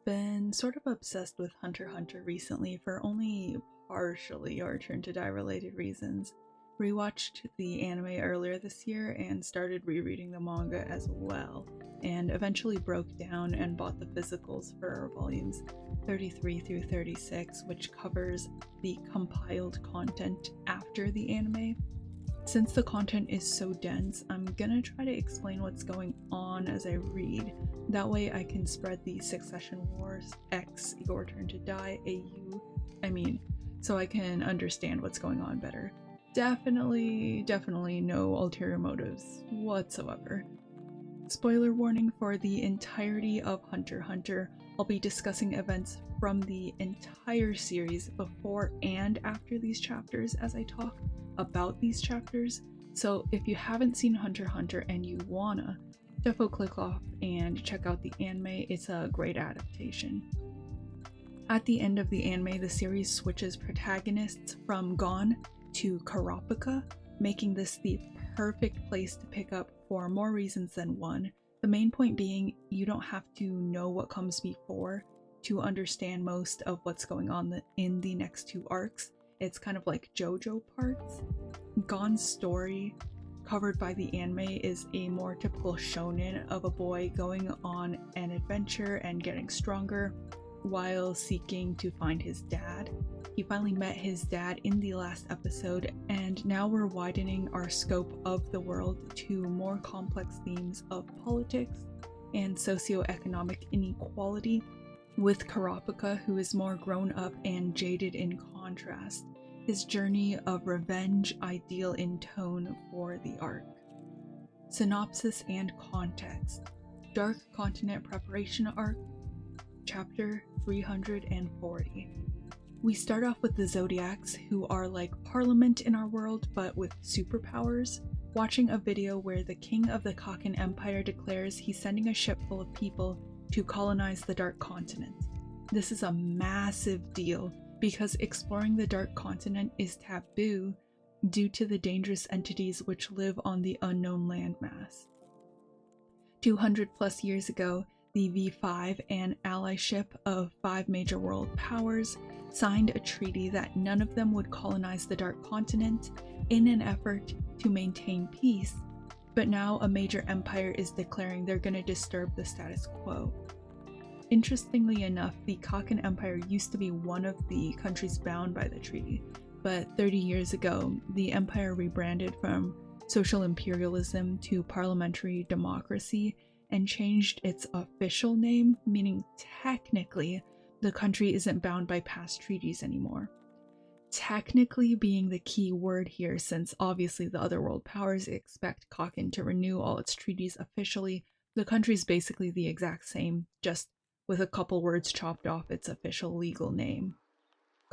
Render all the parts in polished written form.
been sort of obsessed with HunterxHunter recently for only partially or Turn to Die related reasons. Rewatched the anime earlier this year and started rereading the manga as well, and eventually broke down and bought the physicals for volumes 33 through 36, which covers the compiled content after the anime. Since the content is so dense, I'm gonna try to explain what's going on as I read. That way I can spread the Succession Wars X Your Turn to Die so I can understand what's going on better. Definitely no ulterior motives whatsoever. Spoiler warning for the entirety of HunterxHunter. I'll be discussing events from the entire series before and after these chapters as I talk about these chapters. So if you haven't seen HunterxHunter and you wanna, defo click off and check out the anime. It's a great adaptation. At the end of the anime, the series switches protagonists from Gon to Kurapika, making this the perfect place to pick up for more reasons than one. The main point being, you don't have to know what comes before to understand most of what's going on in the next two arcs. It's kind of like JoJo parts. Gon's story, covered by the anime, is a more typical shonen of a boy going on an adventure and getting stronger while seeking to find his dad. He finally met his dad in the last episode, and now we're widening our scope of the world to more complex themes of politics and socioeconomic inequality, with Kurapika, who is more grown up and jaded in contrast. His journey of revenge ideal in tone for the arc. Synopsis and context. Dark Continent Preparation Arc, Chapter 340. We start off with the Zodiacs, who are like Parliament in our world, but with superpowers, watching a video where the king of the Kaken Empire declares he's sending a ship full of people to colonize the Dark Continent. This is a massive deal because exploring the Dark Continent is taboo due to the dangerous entities which live on the unknown landmass. 200 plus years ago, the V5, an ally ship of 5 major world powers, signed a treaty that none of them would colonize the Dark Continent in an effort to maintain peace, but now a major empire is declaring they're going to disturb the status quo. Interestingly enough, the Kaken Empire used to be one of the countries bound by the treaty, but 30 years ago, the empire rebranded from social imperialism to parliamentary democracy and changed its official name, meaning technically the country isn't bound by past treaties anymore. Technically being the key word here, since obviously the other world powers expect Kaken to renew all its treaties officially. The country's basically the exact same, just with a couple words chopped off its official legal name.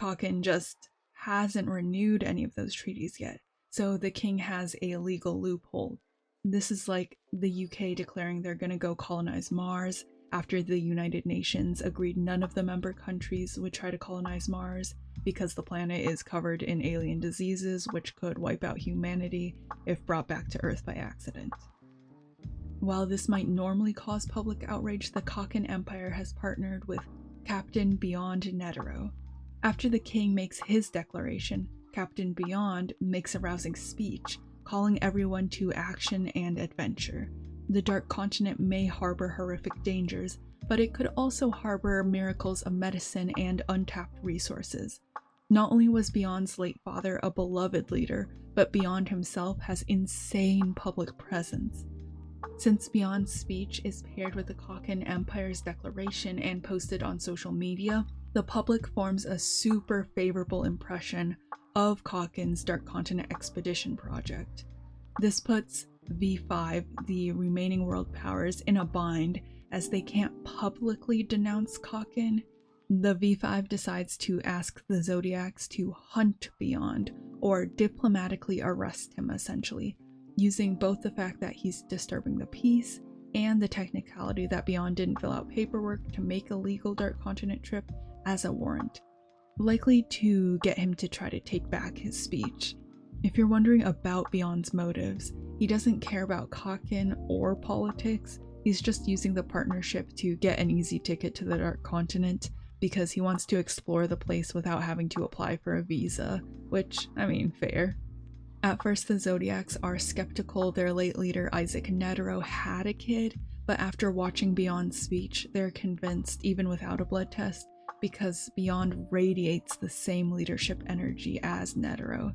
Kaken just hasn't renewed any of those treaties yet, so the king has a legal loophole. This is like the UK declaring they're gonna go colonize Mars after the United Nations agreed none of the member countries would try to colonize Mars because the planet is covered in alien diseases which could wipe out humanity if brought back to Earth by accident. While this might normally cause public outrage, the Kaken Empire has partnered with Captain Beyond Netero. After the king makes his declaration, Captain Beyond makes a rousing speech, calling everyone to action and adventure. The Dark Continent may harbor horrific dangers, but it could also harbor miracles of medicine and untapped resources. Not only was Beyond's late father a beloved leader, but Beyond himself has insane public presence. Since Beyond's speech is paired with the Kaken Empire's declaration and posted on social media, the public forms a super favorable impression of Kaken's Dark Continent Expedition project. This puts V5, the remaining world powers, in a bind as they can't publicly denounce Kaken. The V5 decides to ask the Zodiacs to hunt Beyond, or diplomatically arrest him essentially, using both the fact that he's disturbing the peace and the technicality that Beyond didn't fill out paperwork to make a legal Dark Continent trip as a warrant, likely to get him to try to take back his speech. If you're wondering about Beyond's motives, he doesn't care about Kaken or politics, He's just using the partnership to get an easy ticket to the Dark Continent because he wants to explore the place without having to apply for a visa, which, I mean, fair. At first, the Zodiacs are skeptical their late leader Isaac Netero had a kid, but after watching Beyond's speech, they're convinced even without a blood test, because Beyond radiates the same leadership energy as Netero,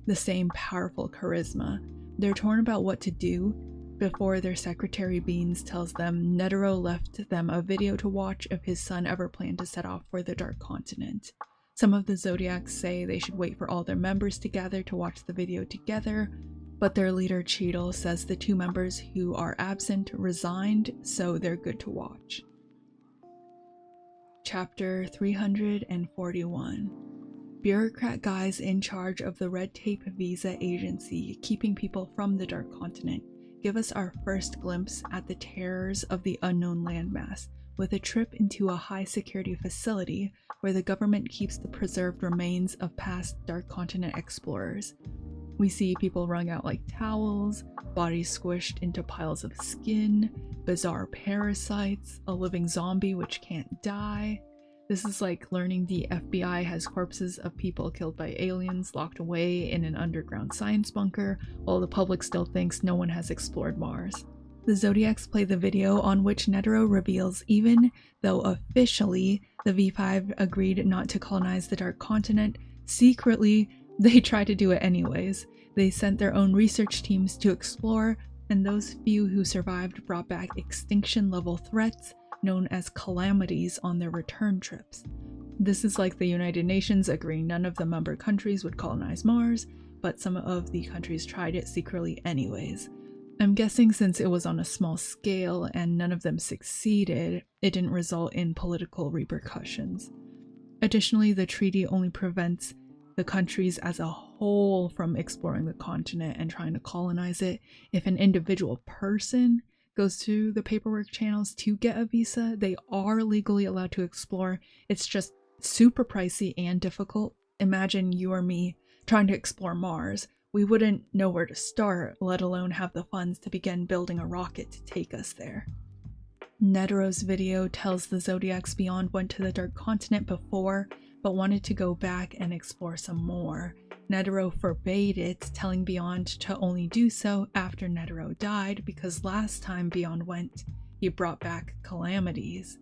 the same powerful charisma. They're torn about what to do before their secretary Beans tells them Netero left them a video to watch if his son ever planned to set off for the Dark Continent. Some of the Zodiacs say they should wait for all their members to gather to watch the video together, but their leader Cheadle says the 2 members who are absent resigned, so they're good to watch. Chapter 341. Bureaucrat guys in charge of the red tape visa agency keeping people from the Dark Continent give us our first glimpse at the terrors of the unknown landmass, with a trip into a high-security facility where the government keeps the preserved remains of past Dark Continent explorers. We see people wrung out like towels, bodies squished into piles of skin, bizarre parasites, a living zombie which can't die. This is like learning the FBI has corpses of people killed by aliens locked away in an underground science bunker, while the public still thinks no one has explored Mars. The Zodiacs play the video on which Netero reveals even though officially the V5 agreed not to colonize the Dark Continent, secretly they try to do it anyways. They sent their own research teams to explore, and those few who survived brought back extinction-level threats known as calamities on their return trips. This is like the United Nations agreeing none of the member countries would colonize Mars, but some of the countries tried it secretly anyways. I'm guessing since it was on a small scale and none of them succeeded, it didn't result in political repercussions. Additionally, the treaty only prevents the countries as a whole from exploring the continent and trying to colonize it. If an individual person goes through the paperwork channels to get a visa, they are legally allowed to explore. It's just super pricey and difficult. Imagine you or me trying to explore Mars. We wouldn't know where to start, let alone have the funds to begin building a rocket to take us there. Netero's video tells the Zodiacs Beyond went to the Dark Continent before, but wanted to go back and explore some more. Netero forbade it, telling Beyond to only do so after Netero died, because last time Beyond went, he brought back calamities.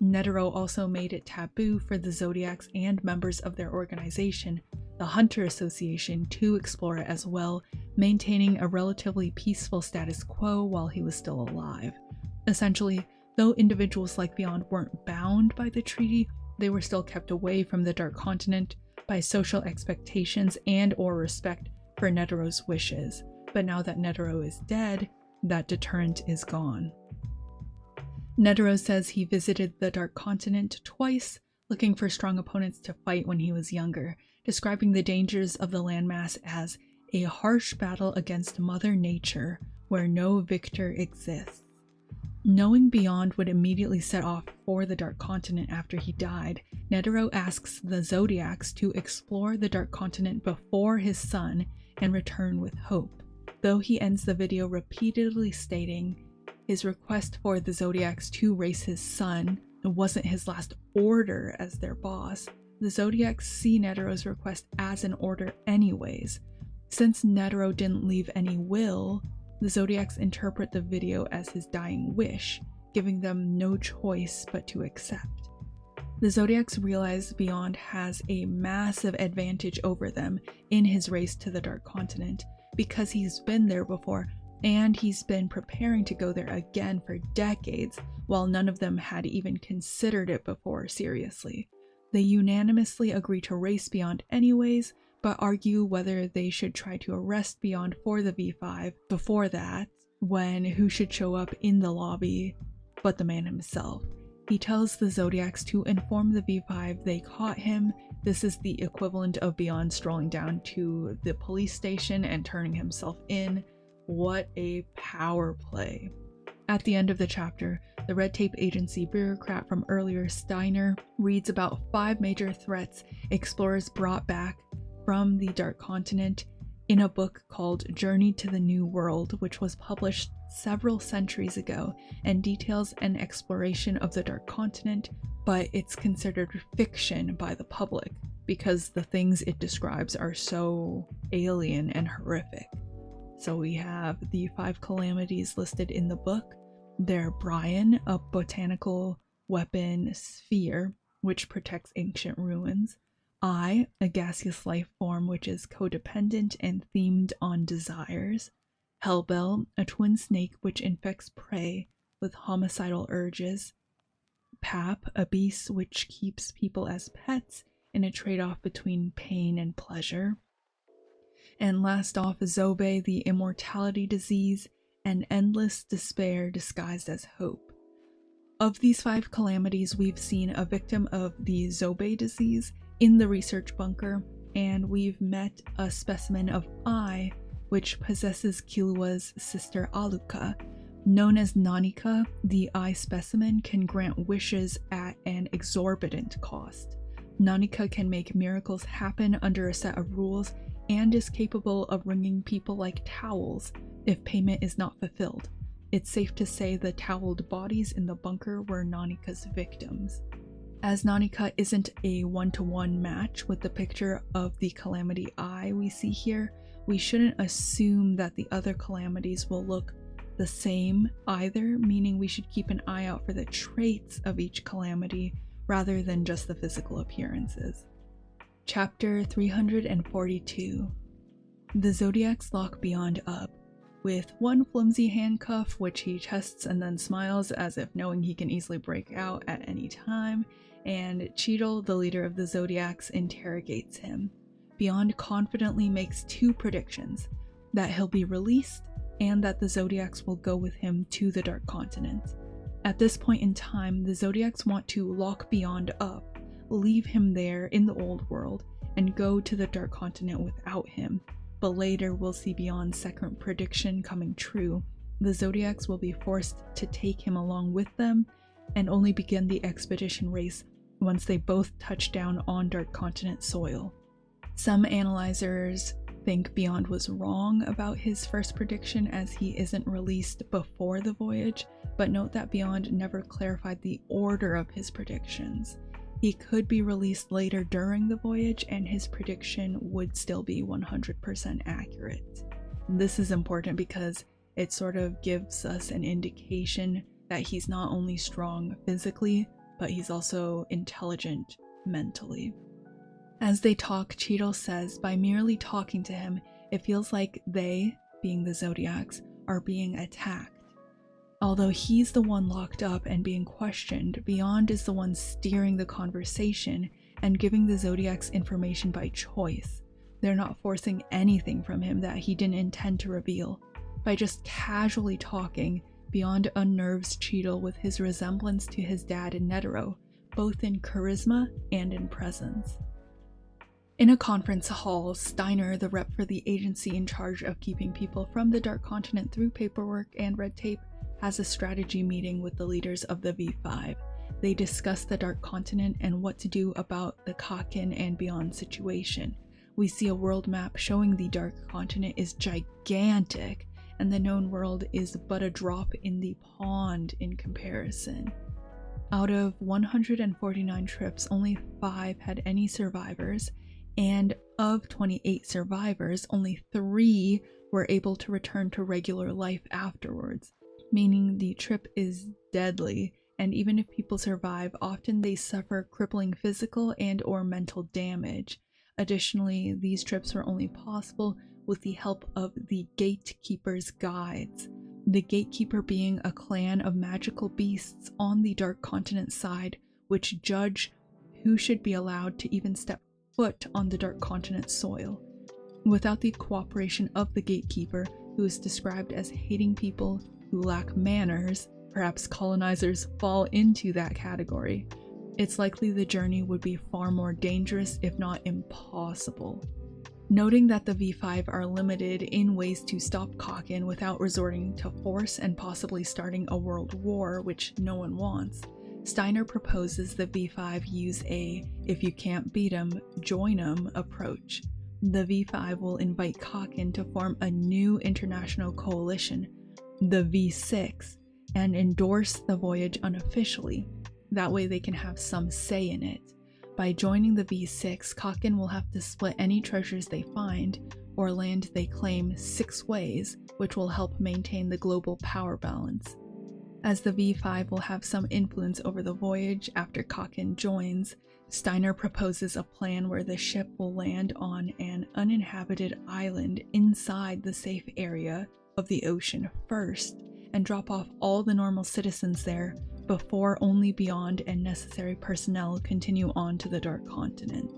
Netero also made it taboo for the Zodiacs and members of their organization, the Hunter Association, to explore it as well, maintaining a relatively peaceful status quo while he was still alive. Essentially, though individuals like Beyond weren't bound by the treaty, they were still kept away from the Dark Continent by social expectations and or respect for Netero's wishes. But now that Netero is dead, that deterrent is gone. Netero says he visited the Dark Continent twice, looking for strong opponents to fight when he was younger, describing the dangers of the landmass as a harsh battle against Mother Nature where no victor exists. Knowing Beyond would immediately set off for the Dark Continent after he died, Netero asks the Zodiacs to explore the Dark Continent before his son and return with hope. Though he ends the video repeatedly stating his request for the Zodiacs to raise his son wasn't his last order as their boss, the Zodiacs see Netero's request as an order anyways. Since Netero didn't leave any will, the Zodiacs interpret the video as his dying wish, giving them no choice but to accept. The Zodiacs realize Beyond has a massive advantage over them in his race to the Dark Continent because he's been there before and he's been preparing to go there again for decades, while none of them had even considered it before seriously. They unanimously agree to race Beyond anyways, but argue whether they should try to arrest Beyond for the V5 before that, when who should show up in the lobby but the man himself. He tells the Zodiacs to inform the V5 they caught him. This is the equivalent of Beyond strolling down to the police station and turning himself in. What a power play. At the end of the chapter, the red tape agency bureaucrat from earlier, Steiner, reads about 5 major threats explorers brought back from the Dark Continent in a book called Journey to the New World, which was published several centuries ago and details an exploration of the Dark Continent, but it's considered fiction by the public because the things it describes are so alien and horrific. So we have the 5 calamities listed in the book. They're Brian, a botanical weapon sphere, which protects ancient ruins. I, a gaseous life form which is codependent and themed on desires. Hellbell, a twin snake which infects prey with homicidal urges. Pap, a beast which keeps people as pets in a trade-off between pain and pleasure. And last off, Zobe, the immortality disease, and endless despair disguised as hope. Of these 5 calamities, we've seen a victim of the Zobe disease in the research bunker, and we've met a specimen of I, which possesses Kilua's sister Aluka. Known as Nanika, the I specimen can grant wishes at an exorbitant cost. Nanika can make miracles happen under a set of rules and is capable of wringing people like towels if payment is not fulfilled. It's safe to say the toweled bodies in the bunker were Nanika's victims. As Nanika isn't a one-to-one match with the picture of the calamity I we see here, we shouldn't assume that the other calamities will look the same either, meaning we should keep an eye out for the traits of each calamity rather than just the physical appearances. Chapter 342. The Zodiacs lock Beyond up, with one flimsy handcuff which he tests and then smiles as if knowing he can easily break out at any time, and Cheadle, the leader of the Zodiacs, interrogates him. Beyond confidently makes 2 predictions, that he'll be released and that the Zodiacs will go with him to the Dark Continent. At this point in time, the Zodiacs want to lock Beyond up, leave him there in the old world, and go to the Dark Continent without him. But later we'll see Beyond's second prediction coming true. The Zodiacs will be forced to take him along with them, and only begin the expedition race once they both touch down on Dark Continent soil. Some analyzers think Beyond was wrong about his first prediction as he isn't released before the voyage, but note that Beyond never clarified the order of his predictions. He could be released later during the voyage and his prediction would still be 100% accurate. This is important because it sort of gives us an indication that he's not only strong physically, but he's also intelligent mentally. As they talk, Cheadle says by merely talking to him, it feels like they, being the Zodiacs, are being attacked. Although he's the one locked up and being questioned, Beyond is the one steering the conversation and giving the Zodiacs information by choice. They're not forcing anything from him that he didn't intend to reveal. By just casually talking, Beyond unnerves Cheadle with his resemblance to his dad in Netero, both in charisma and in presence. In a conference hall, Steiner, the rep for the agency in charge of keeping people from the Dark Continent through paperwork and red tape, has a strategy meeting with the leaders of the V5. They discuss the Dark Continent and what to do about the Kakin and Beyond situation. We see a world map showing the Dark Continent is gigantic, and the known world is but a drop in the pond in comparison. Out of 149 trips, only 5 had any survivors, and of 28 survivors, only 3 were able to return to regular life afterwards, meaning the trip is deadly, and even if people survive, often they suffer crippling physical and or mental damage. Additionally, these trips were only possible with the help of the Gatekeeper's guides. The Gatekeeper being a clan of magical beasts on the Dark Continent side, which judge who should be allowed to even step foot on the Dark Continent soil. Without the cooperation of the Gatekeeper, who is described as hating people who lack manners, perhaps colonizers fall into that category, it's likely the journey would be far more dangerous, if not impossible. Noting that the V5 are limited in ways to stop Kakin without resorting to force and possibly starting a world war, which no one wants, Steiner proposes the V5 use a "if you can't beat 'em, join 'em" approach. The V5 will invite Kakin to form a new international coalition, the V6 and endorse the voyage unofficially. That way they can have some say in it. By joining the V6, Kakin will have to split any treasures they find or land they claim 6 ways, which will help maintain the global power balance. As the V5 will have some influence over the voyage after Kakin joins, Steiner proposes a plan where the ship will land on an uninhabited island inside the safe area of the ocean first, and drop off all the normal citizens there before only Beyond and necessary personnel continue on to the Dark Continent.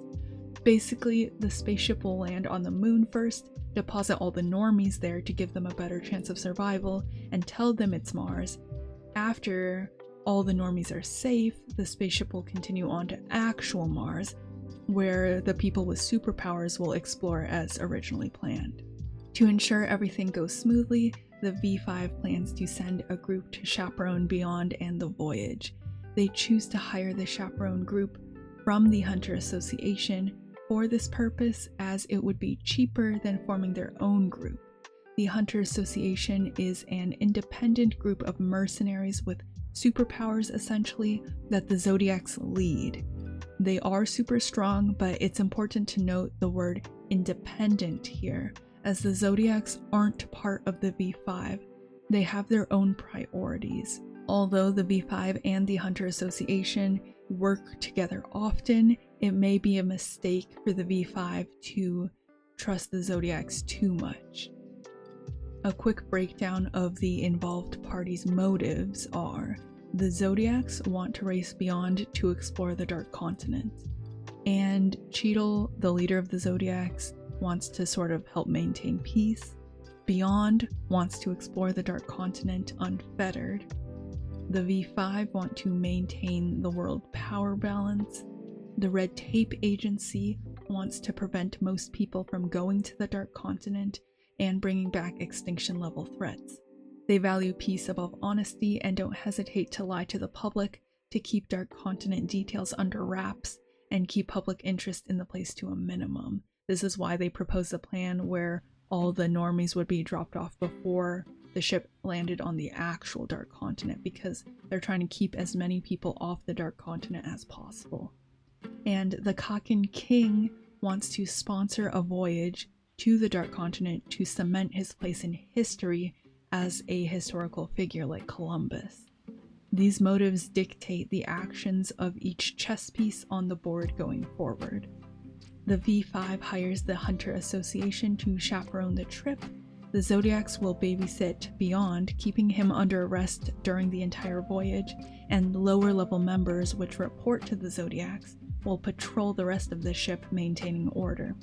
Basically, the spaceship will land on the moon first, deposit all the normies there to give them a better chance of survival, and tell them it's Mars. After all the normies are safe, the spaceship will continue on to actual Mars, where the people with superpowers will explore as originally planned. To ensure everything goes smoothly, the V5 plans to send a group to chaperone Beyond and the voyage. They choose to hire the chaperone group from the Hunter Association for this purpose, as it would be cheaper than forming their own group. The Hunter Association is an independent group of mercenaries with superpowers, essentially, that the Zodiacs lead. They are super strong, but it's important to note the word independent here, as the Zodiacs aren't part of the V5. They have their own priorities. Although the V5 and the Hunter Association work together often, it may be a mistake for the V5 to trust the Zodiacs too much. A quick breakdown of the involved parties' motives are: the Zodiacs want to race Beyond to explore the Dark Continent, and Cheadle, the leader of the Zodiacs, wants to sort of help maintain peace. Beyond wants to explore the Dark Continent unfettered. The V5 want to maintain the world power balance. The Red Tape Agency wants to prevent most people from going to the Dark Continent and bringing back extinction-level threats. They value peace above honesty and don't hesitate to lie to the public to keep Dark Continent details under wraps and keep public interest in the place to a minimum. This is why they proposed a plan where all the normies would be dropped off before the ship landed on the actual Dark Continent, because they're trying to keep as many people off the Dark Continent as possible. And the Kakin King wants to sponsor a voyage to the Dark Continent to cement his place in history as a historical figure like Columbus. These motives dictate the actions of each chess piece on the board going forward. The V5 hires the Hunter Association to chaperone the trip. The Zodiacs will babysit Beyond, keeping him under arrest during the entire voyage, and lower-level members, which report to the Zodiacs, will patrol the rest of the ship, maintaining order.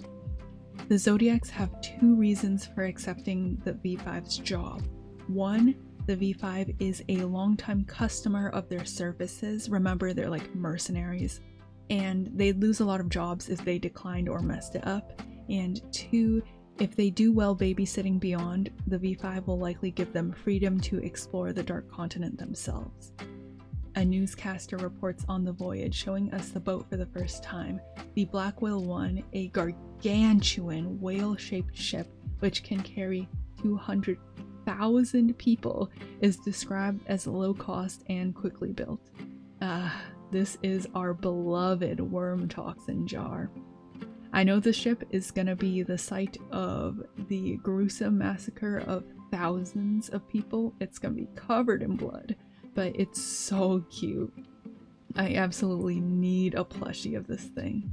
The Zodiacs have 2 reasons for accepting the V5's job. 1, the V5 is a longtime customer of their services. Remember, they're like mercenaries, and they'd lose a lot of jobs if they declined or messed it up. And 2, if they do well babysitting Beyond, the V5 will likely give them freedom to explore the Dark Continent themselves. A newscaster reports on the voyage, showing us the boat for the first time. The Black Whale 1, a gargantuan whale-shaped ship which can carry 200,000 people, is described as low-cost and quickly built. This is our beloved worm toxin jar. I know the ship is gonna be the site of the gruesome massacre of thousands of people. It's gonna be covered in blood, but it's so cute. I absolutely need a plushie of this thing.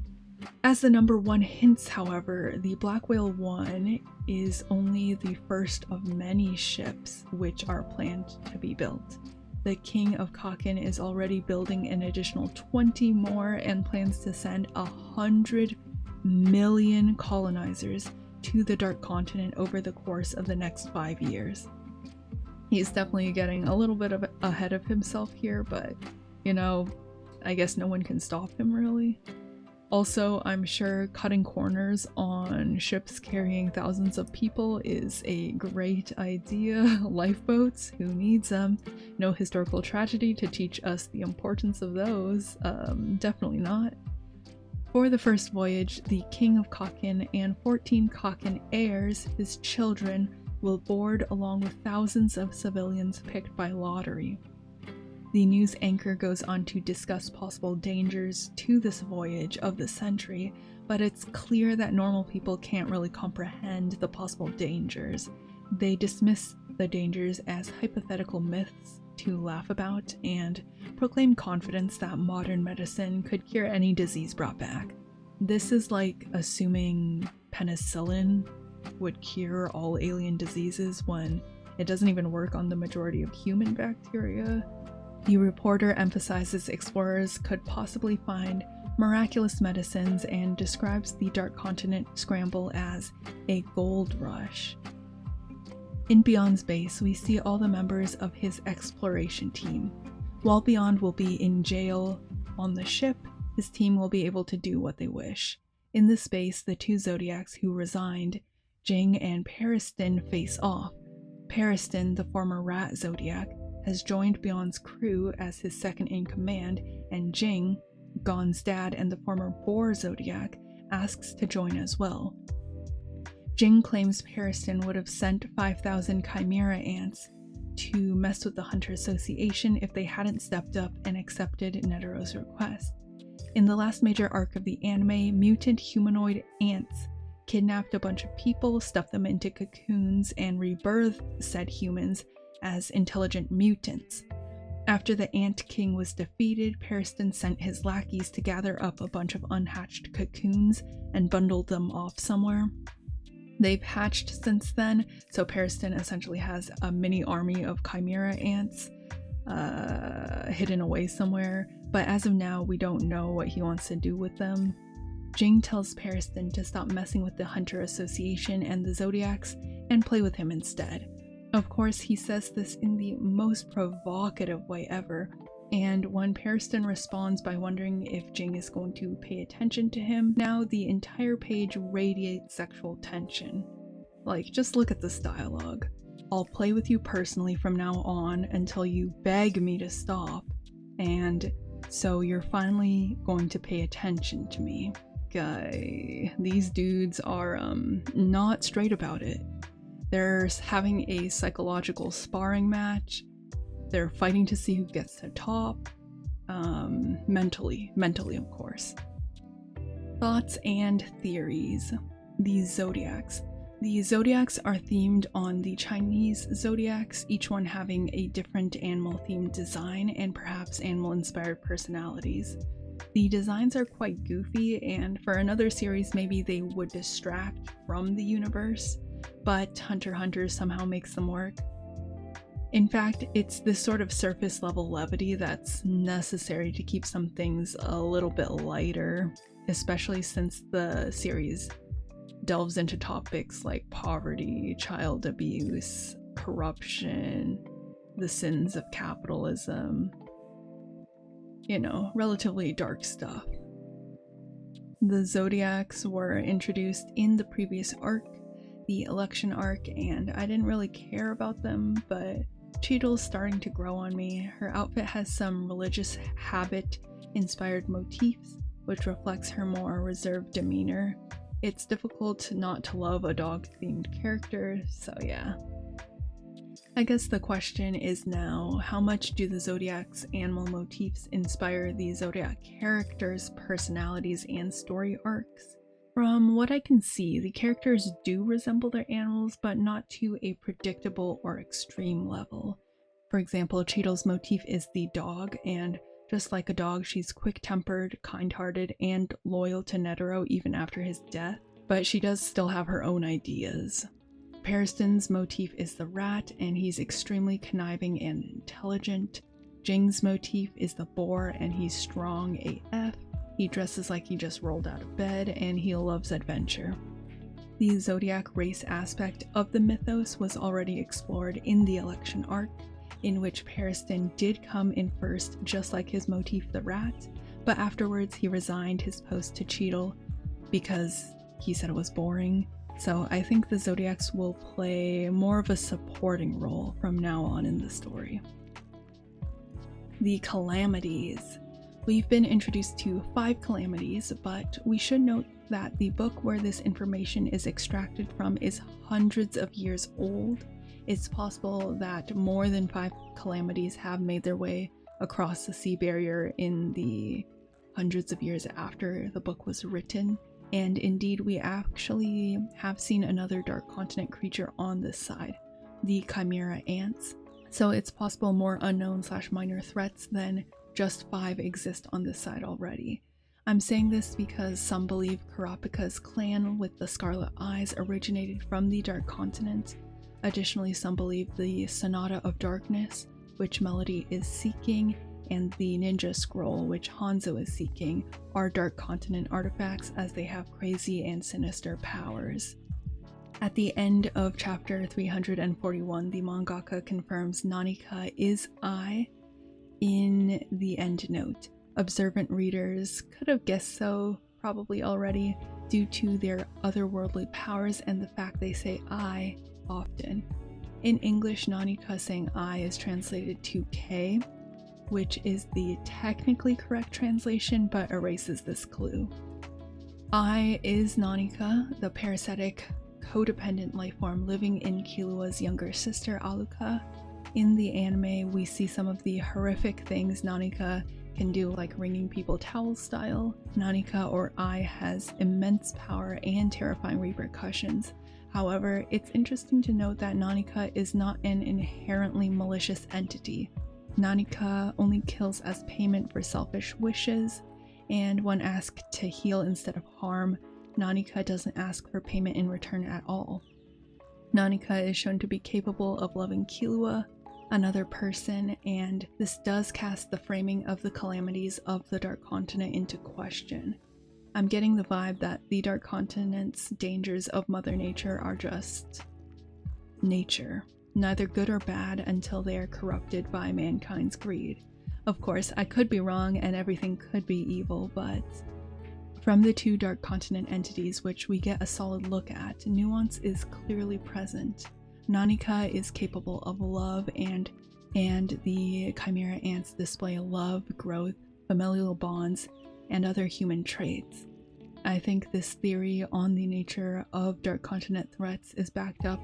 As the number 1 hints, however, the Black Whale 1 is only the first of many ships which are planned to be built. The King of Kakin is already building an additional 20 more and plans to send 100 million colonizers to the Dark Continent over the course of the next 5 years. He's definitely getting a little bit ahead of himself here, but, you know, I guess no one can stop him, really. Also, I'm sure cutting corners on ships carrying thousands of people is a great idea. Lifeboats, who needs them? No historical tragedy to teach us the importance of those. Definitely not. For the first voyage, the King of Kakin and 14 Kakin heirs, his children, will board along with thousands of civilians picked by lottery. The news anchor goes on to discuss possible dangers to this voyage of the century, but it's clear that normal people can't really comprehend the possible dangers. They dismiss the dangers as hypothetical myths to laugh about and proclaim confidence that modern medicine could cure any disease brought back. This is like assuming penicillin would cure all alien diseases when it doesn't even work on the majority of human bacteria. The reporter emphasizes explorers could possibly find miraculous medicines and describes the Dark Continent scramble as a gold rush. In Beyond's base, we see all the members of his exploration team. While Beyond will be in jail on the ship, his team will be able to do what they wish. In this base, the two Zodiacs who resigned, Jing and Periston, face off. Periston, the former Rat Zodiac, has joined Beyond's crew as his second-in-command, and Jing, Gon's dad and the former Boar Zodiac, asks to join as well. Jing claims Periston would have sent 5,000 Chimera ants to mess with the Hunter Association if they hadn't stepped up and accepted Netero's request. In the last major arc of the anime, mutant humanoid ants kidnapped a bunch of people, stuffed them into cocoons, and rebirthed said humans as intelligent mutants. After the Ant King was defeated, Periston sent his lackeys to gather up a bunch of unhatched cocoons and bundled them off somewhere. They've hatched since then, so Periston essentially has a mini army of Chimera ants hidden away somewhere, but as of now, we don't know what he wants to do with them. Jing tells Periston to stop messing with the Hunter Association and the Zodiacs and play with him instead. Of course, he says this in the most provocative way ever, and when Periston responds by wondering if Jing is going to pay attention to him, now the entire page radiates sexual tension. Like, just look at this dialogue. I'll play with you personally from now on until you beg me to stop, and so you're finally going to pay attention to me. Guy, these dudes are not straight about it. They're having a psychological sparring match. They're fighting to see who gets to top. Mentally, of course. Thoughts and theories. The Zodiacs. The Zodiacs are themed on the Chinese Zodiacs, each one having a different animal-themed design and perhaps animal-inspired personalities. The designs are quite goofy, and for another series maybe they would distract from the universe, but HunterxHunter somehow makes them work. In fact, it's this sort of surface level levity that's necessary to keep some things a little bit lighter, especially since the series delves into topics like poverty, child abuse, corruption, the sins of capitalism. You know, relatively dark stuff. The Zodiacs were introduced in the previous arc, the election arc, and I didn't really care about them, but Cheadle's starting to grow on me. Her outfit has some religious habit-inspired motifs, which reflects her more reserved demeanor. It's difficult not to love a dog-themed character, so yeah. I guess the question is now, how much do the Zodiac's animal motifs inspire the Zodiac characters' personalities and story arcs? From what I can see, the characters do resemble their animals, but not to a predictable or extreme level. For example, Cheadle's motif is the dog, and just like a dog, she's quick-tempered, kind-hearted, and loyal to Netero even after his death, but she does still have her own ideas. Periston's motif is the rat, and he's extremely conniving and intelligent. Jing's motif is the boar, and he's strong AF. He dresses like he just rolled out of bed, and he loves adventure. The Zodiac race aspect of the mythos was already explored in the election arc, in which Periston did come in first just like his motif the rat, but afterwards he resigned his post to Cheadle because he said it was boring. So I think the Zodiacs will play more of a supporting role from now on in the story. The calamities. We've been introduced to 5 calamities, but we should note that the book where this information is extracted from is hundreds of years old. It's possible that more than 5 calamities have made their way across the sea barrier in the hundreds of years after the book was written, and indeed we actually have seen another Dark Continent creature on this side, the Chimera ants. So it's possible more unknown/minor threats than just 5 exist on this side already. I'm saying this because some believe Kurapika's clan with the Scarlet Eyes originated from the Dark Continent. Additionally, some believe the Sonata of Darkness, which Melody is seeking, and the Ninja Scroll, which Hanzo is seeking, are Dark Continent artifacts as they have crazy and sinister powers. At the end of chapter 341, the mangaka confirms Nanika is I in the end note. Observant readers could have guessed so probably already due to their otherworldly powers and the fact they say I often. In English, Nanika saying I is translated to K, which is the technically correct translation but erases this clue. I is Nanika, the parasitic, codependent lifeform living in Killua's younger sister Aluka. In the anime, we see some of the horrific things Nanika can do, like wringing people towel style. Nanika or I has immense power and terrifying repercussions. However, it's interesting to note that Nanika is not an inherently malicious entity. Nanika only kills as payment for selfish wishes, and when asked to heal instead of harm, Nanika doesn't ask for payment in return at all. Nanika is shown to be capable of loving Killua, another person, and this does cast the framing of the calamities of the Dark Continent into question. I'm getting the vibe that the Dark Continent's dangers of Mother Nature are just nature, neither good or bad until they are corrupted by mankind's greed. Of course, I could be wrong and everything could be evil, but from the 2 Dark Continent entities which we get a solid look at, nuance is clearly present. Nanika is capable of love and the Chimera ants display love, growth, familial bonds, and other human traits. I think this theory on the nature of Dark Continent threats is backed up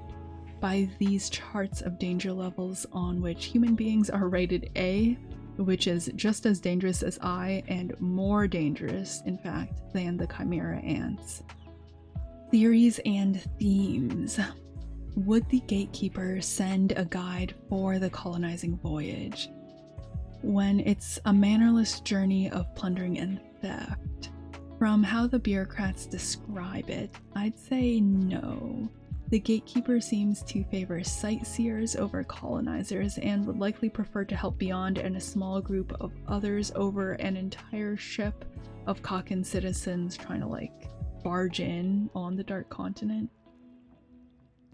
by these charts of danger levels on which human beings are rated A, which is just as dangerous as I and more dangerous, in fact, than the Chimera ants. Theories and themes. Would the Gatekeeper send a guide for the colonizing voyage? When it's a mannerless journey of plundering and theft. From how the bureaucrats describe it, I'd say no. The Gatekeeper seems to favor sightseers over colonizers and would likely prefer to help Beyond and a small group of others over an entire ship of Kaken citizens trying to barge in on the Dark Continent.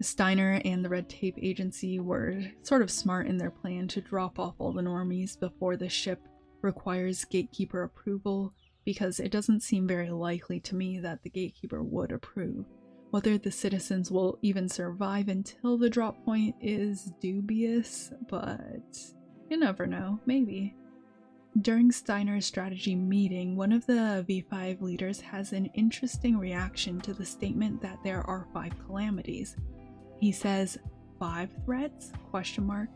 Steiner and the Red Tape Agency were sort of smart in their plan to drop off all the normies before the ship requires Gatekeeper approval, because it doesn't seem very likely to me that the Gatekeeper would approve. Whether the citizens will even survive until the drop point is dubious, but you never know, maybe. During Steiner's strategy meeting, one of the V5 leaders has an interesting reaction to the statement that there are 5 calamities. He says, 5 threats?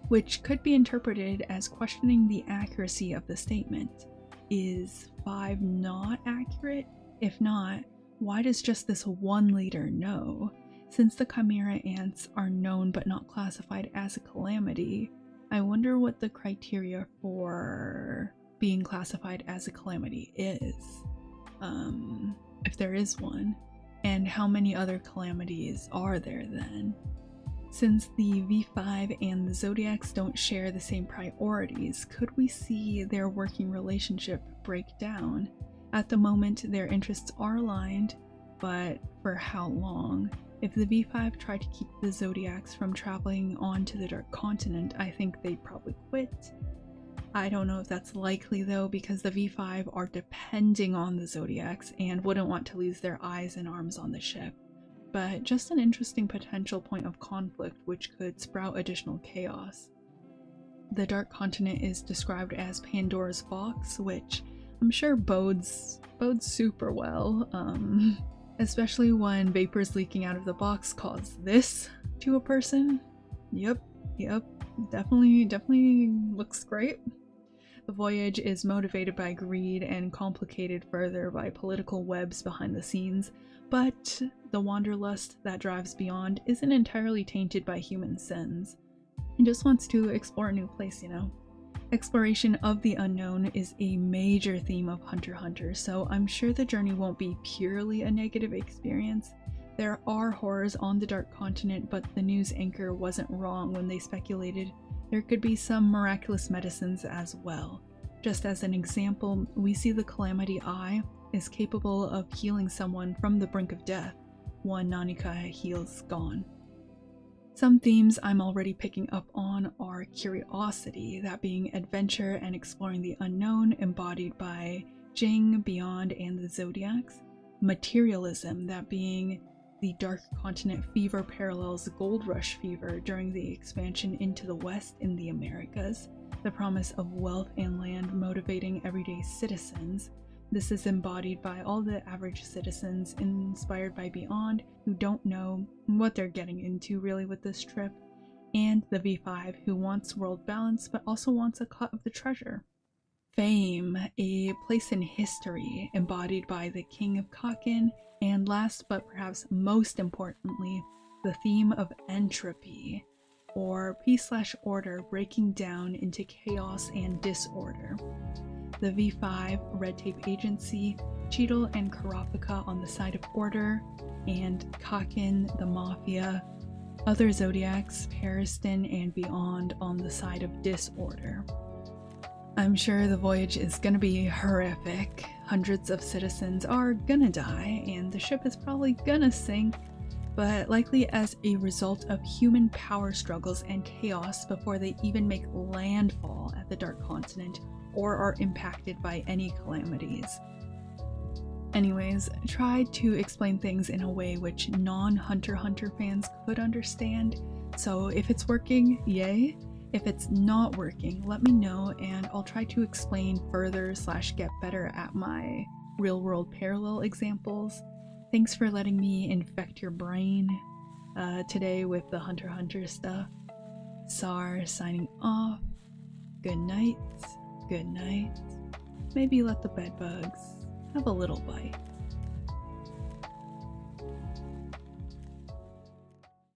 Which could be interpreted as questioning the accuracy of the statement. Is 5 not accurate? If not, why does just this one leader know? Since the Chimera ants are known but not classified as a calamity, I wonder what the criteria for being classified as a calamity is. If there is one. And how many other calamities are there then? Since the V5 and the Zodiacs don't share the same priorities, could we see their working relationship break down? At the moment, their interests are aligned, but for how long? If the V5 tried to keep the Zodiacs from traveling on to the Dark Continent, I think they'd probably quit. I don't know if that's likely though, because the V5 are depending on the Zodiacs and wouldn't want to lose their eyes and arms on the ship. But just an interesting potential point of conflict which could sprout additional chaos. The Dark Continent is described as Pandora's box, which I'm sure bodes super well, especially when vapors leaking out of the box cause this to a person. Yep, definitely looks great. The voyage is motivated by greed and complicated further by political webs behind the scenes, but the wanderlust that drives beyond isn't entirely tainted by human sins. It just wants to explore a new place, you know? Exploration of the unknown is a major theme of HunterxHunter, so I'm sure the journey won't be purely a negative experience. There are horrors on the Dark Continent, but the news anchor wasn't wrong when they speculated there could be some miraculous medicines as well. Just as an example, we see the Calamity Eye is capable of healing someone from the brink of death. One Nanika heals gone. Some themes I'm already picking up on are curiosity, that being adventure and exploring the unknown, embodied by Jing, Beyond, and the Zodiacs. Materialism, that being the Dark Continent fever parallels Gold Rush fever during the expansion into the West in the Americas, the promise of wealth and land motivating everyday citizens. This is embodied by all the average citizens inspired by Beyond who don't know what they're getting into really with this trip, and the V5 who wants world balance but also wants a cut of the treasure. Fame, a place in history embodied by the King of Kakin, and last but perhaps most importantly, the theme of entropy, or peace/order breaking down into chaos and disorder. The V5, Red Tape Agency, Cheadle and Karapika on the side of order, and Kakin, the Mafia, other Zodiacs, Pariston, and Beyond on the side of disorder. I'm sure the voyage is gonna be horrific. Hundreds of citizens are gonna die, and the ship is probably gonna sink, but likely as a result of human power struggles and chaos before they even make landfall at the Dark Continent or are impacted by any calamities. Anyways, try to explain things in a way which non-HunterxHunter fans could understand, so if it's working, yay. If it's not working, let me know and I'll try to explain further / get better at my real-world parallel examples. Thanks for letting me infect your brain today with the HunterxHunter stuff. Sar signing off. Good night. Maybe let the bedbugs have a little bite.